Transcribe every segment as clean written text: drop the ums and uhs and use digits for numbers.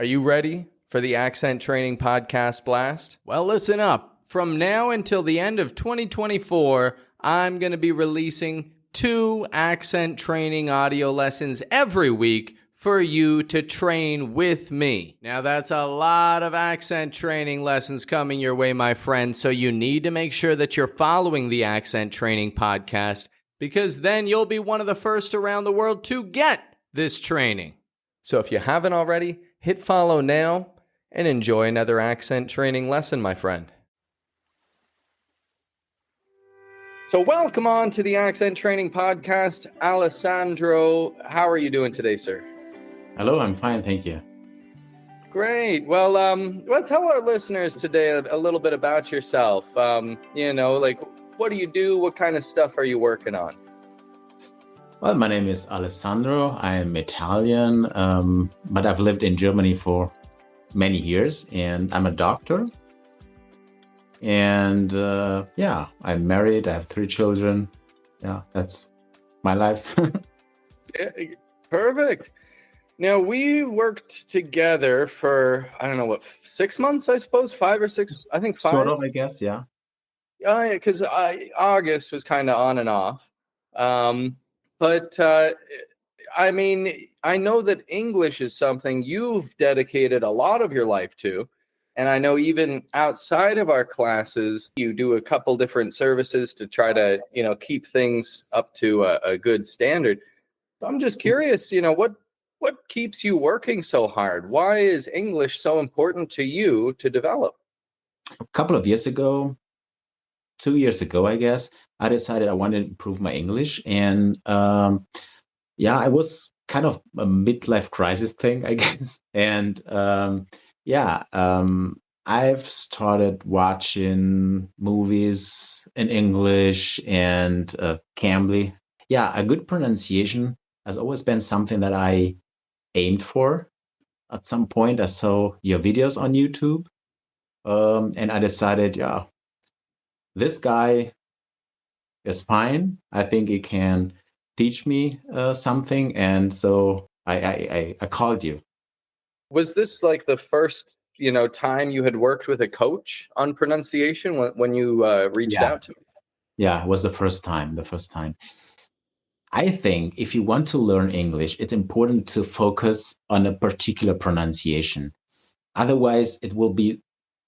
Are you ready for the Accent Training Podcast Blast? Well, listen up. From now until the end of 2024, I'm going to be releasing 2 accent training audio lessons every week for you to train with me. Now, that's a lot of accent training lessons coming your way, my friend, so you need to make sure that you're following the Accent Training Podcast, because then you'll be one of the first around the world to get this training. So if you haven't already, hit follow now and enjoy another accent training lesson, my friend. So welcome on to the Accent Training Podcast. Alessandro, how are you doing today, sir? Hello, I'm fine, thank you. Great. Well, tell our listeners today a little bit about yourself. What do you do? What kind of stuff are you working on? Well, my name is Alessandro. I'm Italian, but I've lived in Germany for many years, and I'm a doctor. And I'm married. I have 3 children. Yeah, that's my life. Yeah, perfect. Now, we worked together for, 6 months, I suppose, 5 or 6, I think 5. Sort of, I guess, yeah. Yeah, because August was kind of on and off. I know that English is something you've dedicated a lot of your life to. And I know even outside of our classes, you do a couple different services to try to, keep things up to a good standard. I'm just curious, what keeps you working so hard? Why is English so important to you to develop? A couple of years ago, 2 years ago, I guess, I decided I wanted to improve my English. And I was kind of a midlife crisis thing, I guess. And I've started watching movies in English and Cambly. Yeah, a good pronunciation has always been something that I aimed for. At some point, I saw your videos on YouTube, and I decided, this guy is fine. I think he can teach me something, and so I called you. Was this like the first, time you had worked with a coach on pronunciation when you reached out to me? Yeah, it was the first time. I think if you want to learn English, it's important to focus on a particular pronunciation. Otherwise, it will be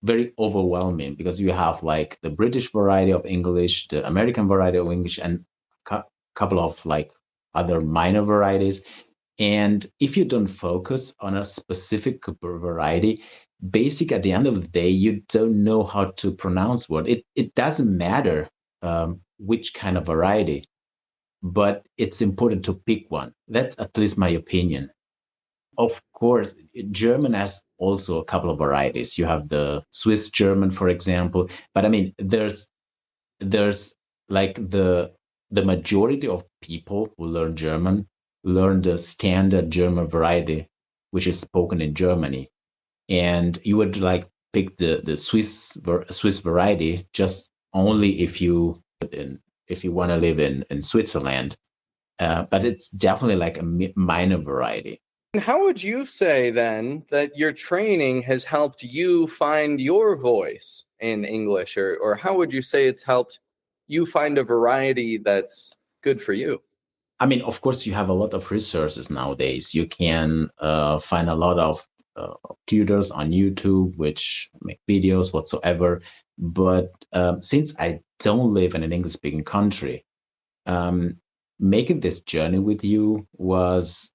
very overwhelming because you have like the British variety of English, the American variety of English, and a couple of like other minor varieties. And if you don't focus on a specific variety, basic at the end of the day, you don't know how to pronounce word. It doesn't matter which kind of variety, but it's important to pick one. That's at least my opinion. Of course, German has also a couple of varieties. You have the Swiss German, for example. But I mean, there's like the majority of people who learn German learn the standard German variety, which is spoken in Germany. And you would like pick the Swiss variety just only if you want to live in Switzerland. But it's definitely like a minor variety. And how would you say then that your training has helped you find your voice in English, or how would you say it's helped you find a variety that's good for you? I mean, of course, you have a lot of resources nowadays. You can find a lot of tutors on YouTube, which make videos whatsoever. But since I don't live in an English-speaking country, making this journey with you was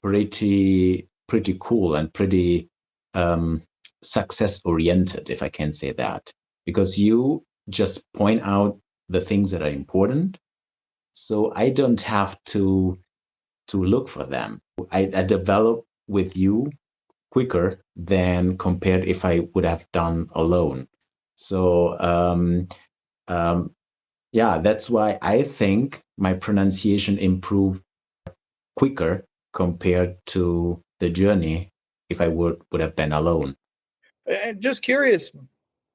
pretty cool and pretty success-oriented, if I can say that, because you just point out the things that are important. So I don't have to look for them. I develop with you quicker than compared if I would have done alone. So that's why I think my pronunciation improved quicker compared to the journey if I would have been alone. And just curious,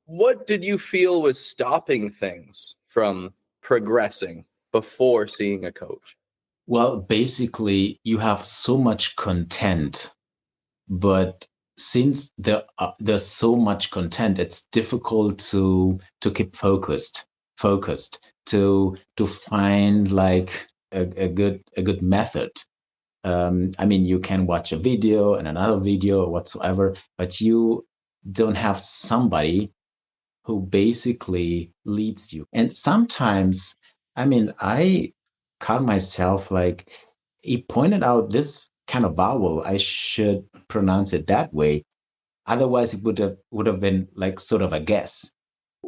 what did you feel was stopping things from progressing before seeing a coach? Well, basically, you have so much content, but since there's so much content, it's difficult to keep focused to find like a good method. I mean, you can watch a video and another video or whatsoever, but you don't have somebody who basically leads you. And sometimes, I mean, I caught myself like he pointed out this kind of vowel, I should pronounce it that way. Otherwise, it would have been like sort of a guess.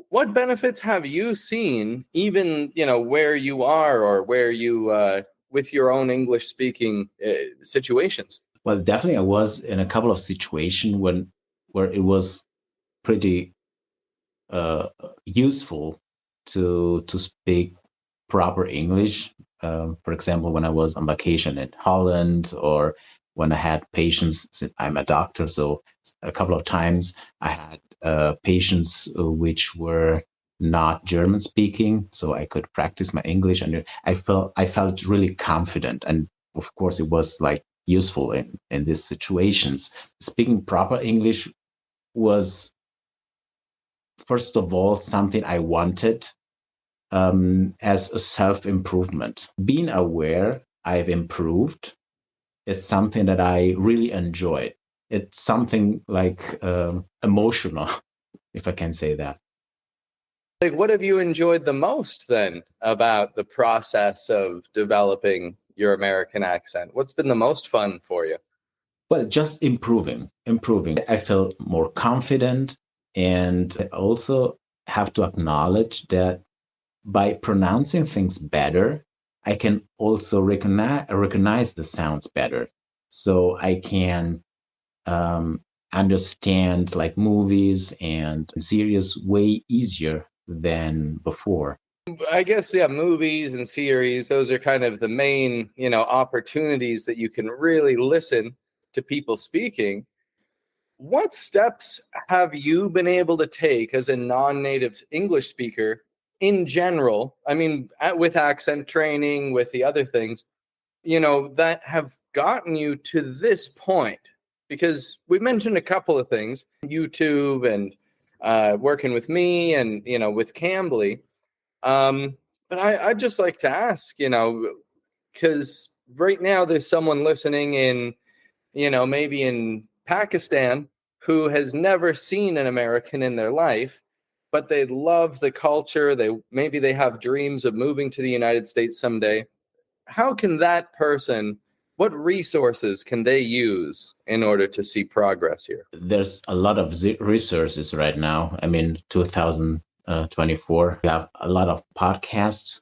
What benefits have you seen, even where you are or where you with your own English speaking situations? Well, definitely, I was in a couple of situations where it was pretty uh, useful to speak proper English. For example, when I was on vacation in Holland, or when I had patients. I'm a doctor, so a couple of times I had patients which were not German speaking, so I could practice my English, and I felt really confident, and of course it was like useful in these situations. Speaking proper English was first of all something I wanted as a self improvement. Being aware I've improved is something that I really enjoyed. It's something like emotional, if I can say that. Like, what have you enjoyed the most then about the process of developing your American accent? What's been the most fun for you? Well, just improving. I felt more confident, and I also have to acknowledge that by pronouncing things better, I can also recognize the sounds better. So I can understand like movies and series way easier than before. I guess, yeah, movies and series, those are kind of the main, opportunities that you can really listen to people speaking. What steps have you been able to take as a non-native English speaker in general? I mean, with accent training, with the other things, that have gotten you to this point? Because we mentioned a couple of things, YouTube and working with me and, with Cambly. But I'd just like to ask, because right now there's someone listening in, maybe in Pakistan who has never seen an American in their life, but they love the culture. Maybe they have dreams of moving to the United States someday. How can that person, what resources can they use in order to see progress here? There's a lot of resources right now. I mean, 2024, we have a lot of podcasts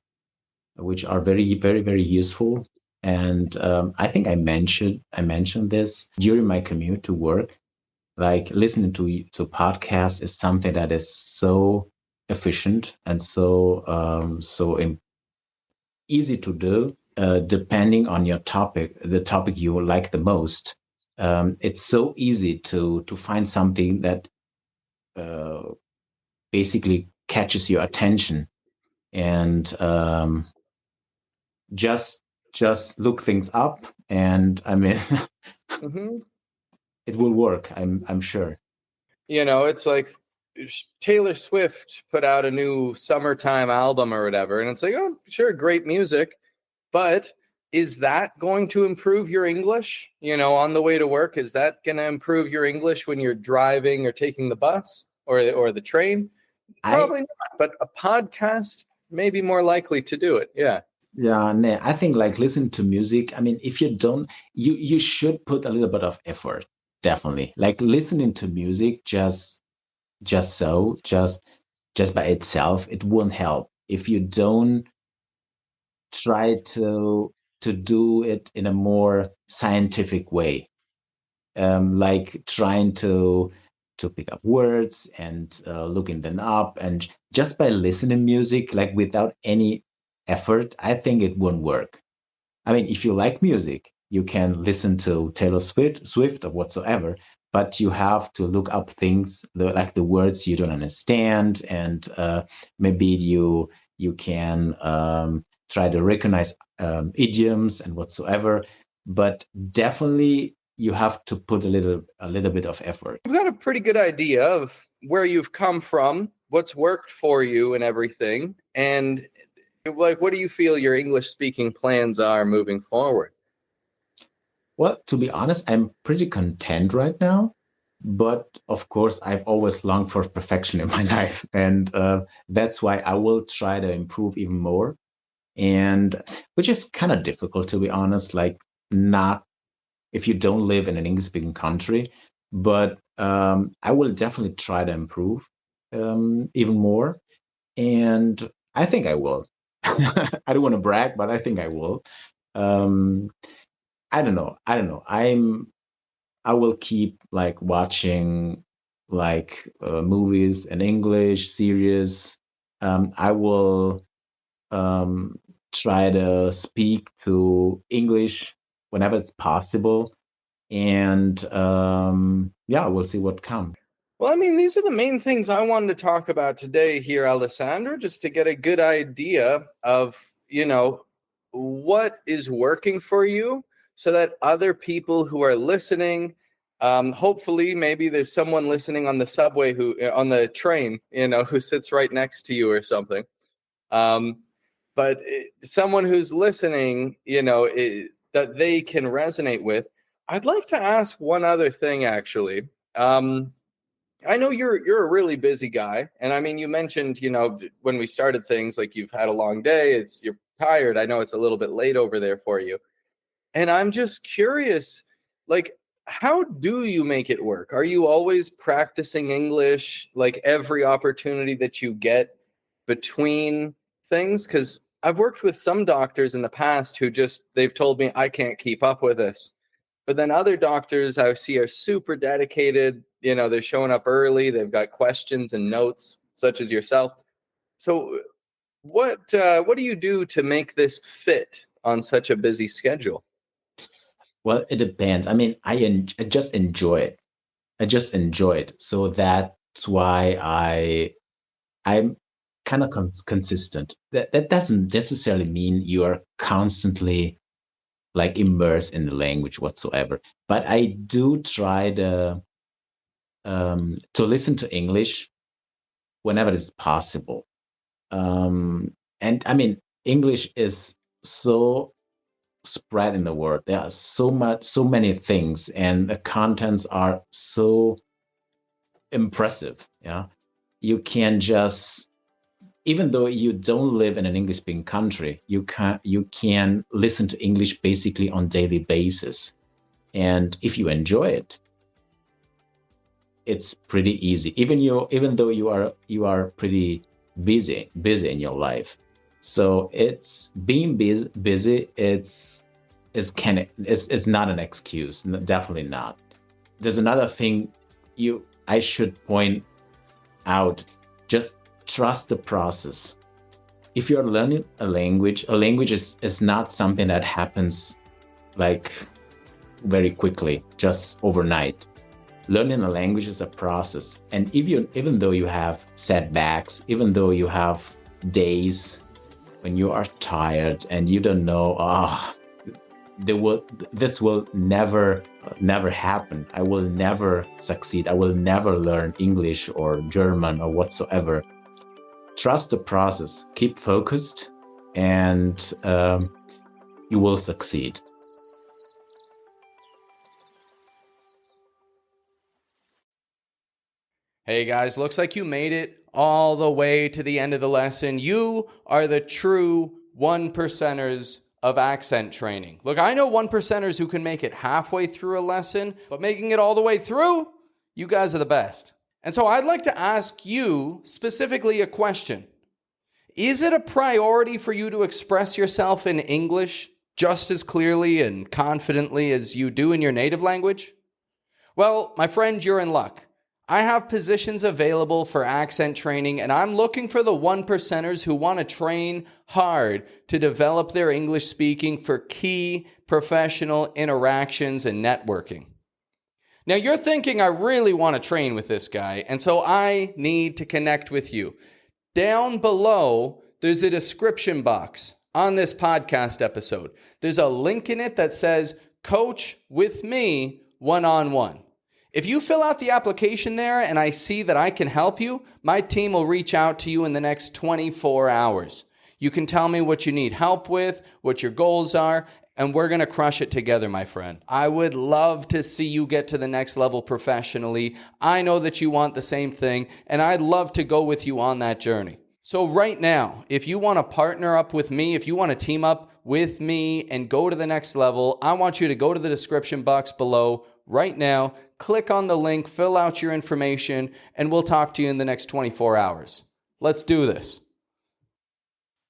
which are very, very, very useful. And I think I mentioned this during my commute to work. Like listening to podcasts is something that is so efficient and so easy to do. Depending on your topic, the topic you like the most, it's so easy to find something that uh, basically catches your attention, and just just look things up, and I mean Mm-hmm. it will work. I'm sure. It's like Taylor Swift put out a new summertime album or whatever, and it's like, oh, sure, great music, but is that going to improve your English? On the way to work, is that going to improve your English when you're driving or taking the bus or the train? I Probably not, but a podcast may be more likely to do it. Yeah. Yeah, no, I think like listen to music. I mean, if you don't, you should put a little bit of effort, definitely. Like listening to music just by itself, it won't help if you don't try to do it in a more scientific way, like trying to pick up words and looking them up, and just by listening music like without any effort, I think it won't work. I mean, if you like music, you can listen to Taylor Swift or whatsoever, but you have to look up things like the words you don't understand, and maybe you can try to recognize idioms and whatsoever. But definitely you have to put a little bit of effort. You've got a pretty good idea of where you've come from, what's worked for you and everything. And like, what do you feel your English speaking plans are moving forward? Well, to be honest, I'm pretty content right now. But of course, I've always longed for perfection in my life. And that's why I will try to improve even more. And which is kind of difficult, to be honest, like not if you don't live in an English speaking country. But I will definitely try to improve even more. And I think I will. I don't want to brag, but I think I will. Um, I don't know. I don't know. I will keep like watching like movies in English, series. I will um, try to speak to English whenever it's possible, and yeah, we'll see what comes. Well, I mean, these are the main things I wanted to talk about today here, Alessandro, just to get a good idea of, what is working for you so that other people who are listening, hopefully, maybe there's someone listening on the subway on the train, who sits right next to you or something. Um, but someone who's listening, that they can resonate with. I'd like to ask one other thing, actually. I know you're a really busy guy, and I mean, you mentioned, when we started things, like you've had a long day, you're tired. I know it's a little bit late over there for you, and I'm just curious, like, how do you make it work? Are you always practicing English, like every opportunity that you get between things? Because I've worked with some doctors in the past who they've told me I can't keep up with this. But then other doctors I see are super dedicated. They're showing up early. They've got questions and notes, such as yourself. So, what do you do to make this fit on such a busy schedule? Well, it depends. I mean, I just enjoy it. I just enjoy it. So that's why I'm kind of consistent. That doesn't necessarily mean you are constantly like immersed in the language whatsoever. But I do try to listen to English whenever it's possible. And I mean, English is so spread in the world. There are so many things, and the contents are so impressive. Yeah, you can just, even though you don't live in an English speaking country, you can listen to English basically on daily basis. And if you enjoy it, it's pretty easy. Even though you are pretty busy in your life. So it's being busy. It's not an excuse. Definitely not. There's another thing I should point out. Just trust the process. If you're learning a language is not something that happens like very quickly, just overnight. Learning a language is a process. And even though you have setbacks, even though you have days when you are tired and you don't know, this will never happen. I will never succeed. I will never learn English or German or whatsoever. Trust the process. Keep focused, and you will succeed. Hey guys, looks like you made it all the way to the end of the lesson. You are the true one percenters of accent training. Look, I know one percenters who can make it halfway through a lesson, but making it all the way through, you guys are the best. And so I'd like to ask you specifically a question. Is it a priority for you to express yourself in English just as clearly and confidently as you do in your native language? Well, my friend, you're in luck. I have positions available for accent training, and I'm looking for the one percenters who want to train hard to develop their English speaking for key professional interactions and networking. Now, you're thinking, I really want to train with this guy, and so I need to connect with you. Down below, there's a description box on this podcast episode. There's a link in it that says, Coach with me, one-on-one. If you fill out the application there and I see that I can help you, my team will reach out to you in the next 24 hours. You can tell me what you need help with, what your goals are, and we're going to crush it together, my friend. I would love to see you get to the next level professionally. I know that you want the same thing, and I'd love to go with you on that journey. So right now, if you want to partner up with me, if you want to team up with me and go to the next level, I want you to go to the description box below right now, click on the link, fill out your information, and we'll talk to you in the next 24 hours. Let's do this.